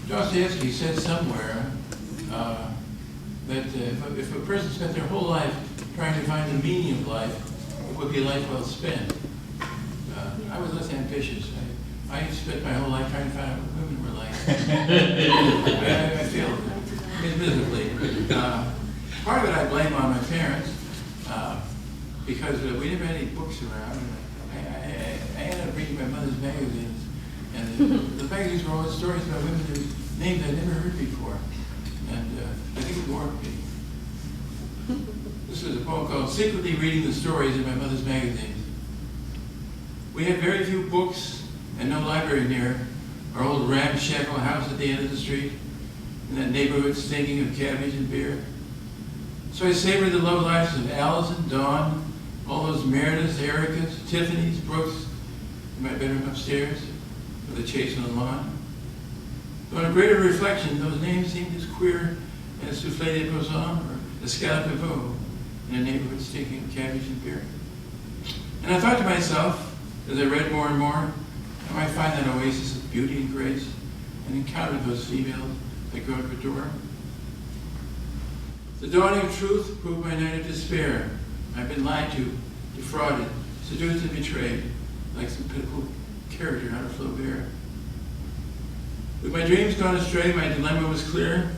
Dostoevsky said somewhere that if a person spent their whole life trying to find the meaning of life, it would be a life well spent. I was less ambitious. I spent my whole life trying to find out what women were like. I failed miserably. Part of it I blame on my parents because we never had any books around. I ended up reading my mother's magazines, and the magazines were always stories about women whose names I'd never heard before, and I think it warped me. This was a poem called Secretly Reading the Stories in My Mother's Magazines. We had very few books and no library near our old ramshackle house at the end of the street, in that neighborhood stinking of cabbage and beer. So I savored the love lives of Allison, Dawn, all those Merediths, Ericas, Tiffany's, Brooks, in my bedroom upstairs, with a chase on the lawn. But on a greater reflection, those names seemed as queer as Soufflé de Poisson or Escalope de Veau in a neighborhood stinking of cabbage and beer. And I thought to myself, as I read more and more, I might find that oasis of beauty and grace and encounter those females that go to adore. The dawning of truth proved my night of despair. I've been lied to, defrauded, seduced and betrayed, like some pitiful character out of Flaubert. With my dreams gone astray, my dilemma was clear.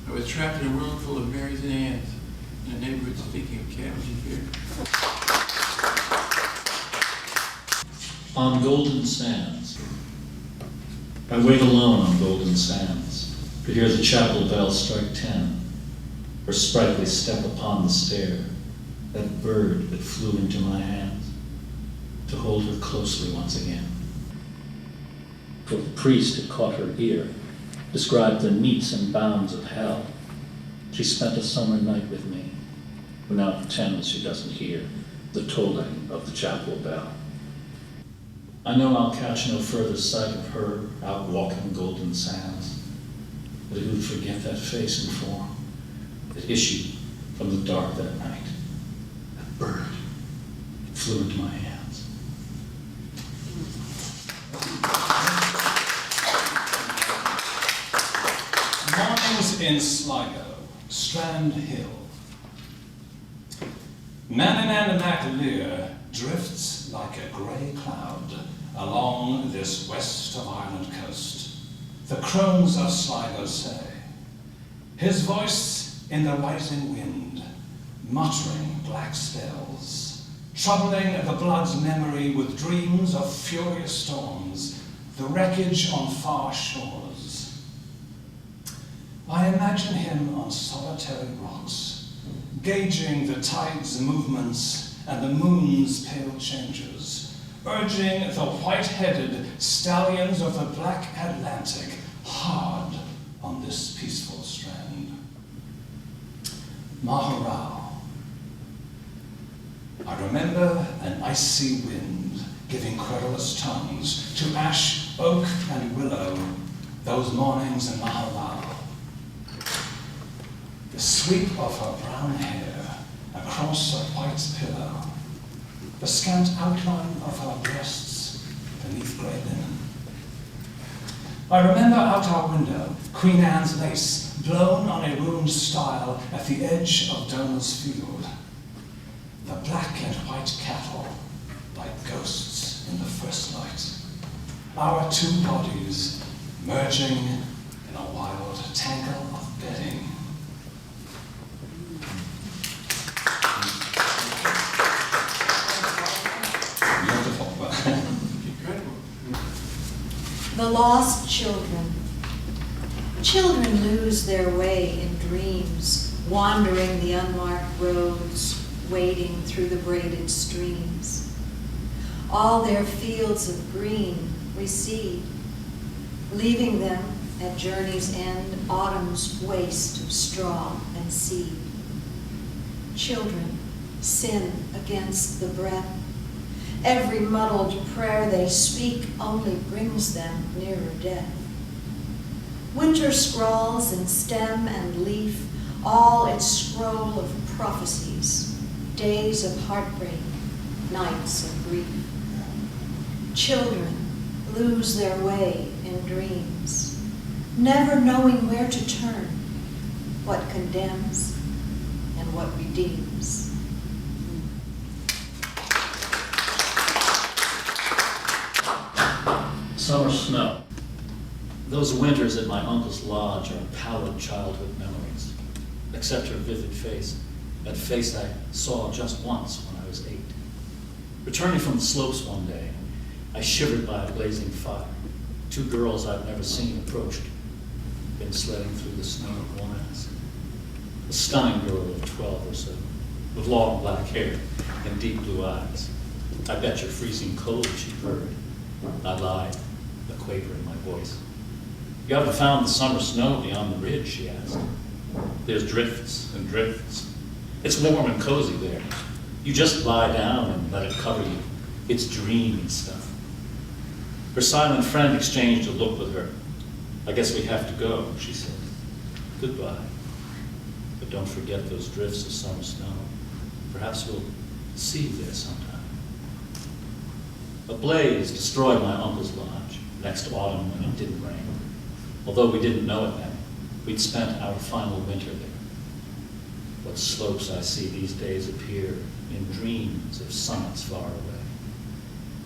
I was trapped in a world full of Marys and Anns, in a neighborhood stinking of cabbage and beer. On golden sands. I wait alone on golden sands to hear the chapel bell strike 10, her sprightly step upon the stair, that bird that flew into my hands, to hold her closely once again. For the priest had caught her ear, described the metes and bounds of hell. She spent a summer night with me, who now pretends she doesn't hear the tolling of the chapel bell. I know I'll catch no further sight of her out walking golden sands, but who'd forget that face and form that issued from the dark that night? That bird, it flew into my hands. Mornings in Sligo, Strand Hill. Mananana MacLear drifts like a grey cloud along this west of Ireland coast, the crones of Sligo say. His voice in the rising wind, muttering black spells, troubling the blood's memory with dreams of furious storms, the wreckage on far shores. I imagine him on solitary rocks, gauging the tide's movements and the moon's pale changes, urging the white-headed stallions of the black Atlantic hard on this peaceful strand. Maharao. I remember an icy wind giving querulous tongues to ash, oak, and willow, those mornings in Maharao. The sweep of her brown hair across a white pillow, the scant outline of her breasts beneath grey linen. I remember out our window, Queen Anne's lace, blown on a ruined stile at the edge of Donald's Field. The black and white cattle, like ghosts in the first light. Our two bodies merging in a wild tangle of bedding. The lost children. Children lose their way in dreams, wandering the unmarked roads, wading through the braided streams. All their fields of green recede, leaving them at journey's end autumn's waste of straw and seed. Children sin against the breath. Every muddled prayer they speak only brings them nearer death. Winter scrawls in stem and leaf all its scroll of prophecies, days of heartbreak, nights of grief. Children lose their way in dreams. never knowing where to turn, what condemns and what redeems. Summer snow. Those winters at my uncle's lodge are pallid childhood memories, except her vivid face, that face I saw just once when I was 8. Returning from the slopes one day, I shivered by a blazing fire. 2 girls I'd never seen approached, been sledding through the snow once. A stunning girl of 12 or so, with long black hair and deep blue eyes. I bet you're freezing cold, she purred. I lied, a quaver in my voice. You haven't found the summer snow beyond the ridge, she asked. There's drifts and drifts. It's warm and cozy there. You just lie down and let it cover you. It's dreamy stuff. Her silent friend exchanged a look with her. I guess we have to go, she said. Goodbye. But don't forget those drifts of summer snow. Perhaps we'll see you there sometime. A blaze destroyed my uncle's lodge next autumn when it didn't rain. Although we didn't know it then, we'd spent our final winter there. What slopes I see these days appear in dreams of summits far away.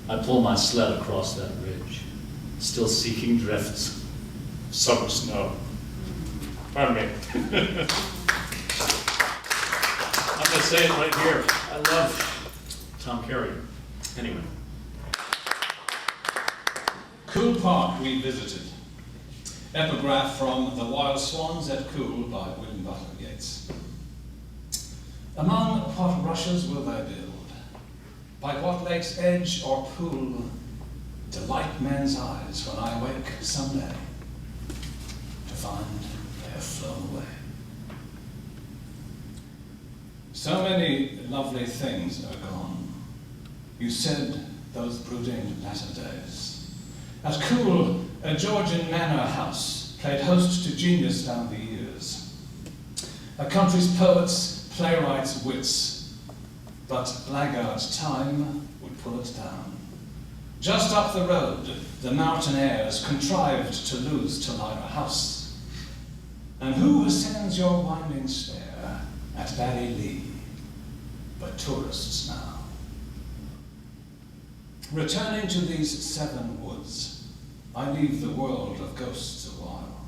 I pull my sled across that ridge, still seeking drifts of summer snow. Pardon me. I'm going to say it right here. I love Tom Kerrigan. Anyway. Coole Park Revisited. Epigraph from The Wild Swans at Coole by William Butler Yeats. Among what rushes will they build? By what lake's edge or pool delight men's eyes when I wake someday to find they have flown away? So many lovely things are gone. You said those brooding latter days. At Coole, a Georgian manor house played host to genius down the years. A country's poets, playwrights, wits, but laggard time would pull it down. Just up the road, the mountaineers contrived to lose Talira House. And who ascends your winding stair at Ballylee but tourists now? Returning to these 7 woods, I leave the world of ghosts a while.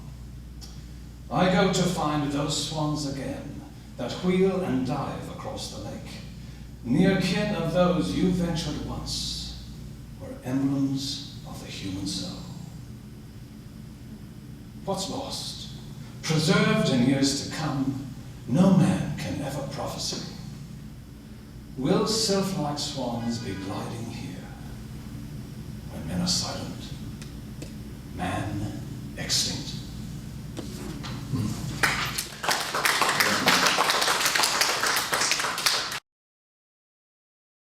I go to find those swans again that wheel and dive across the lake, near kin of those you ventured once, were emblems of the human soul. What's lost, preserved in years to come, no man can ever prophesy. Will sylph-like swans be gliding here when men are silent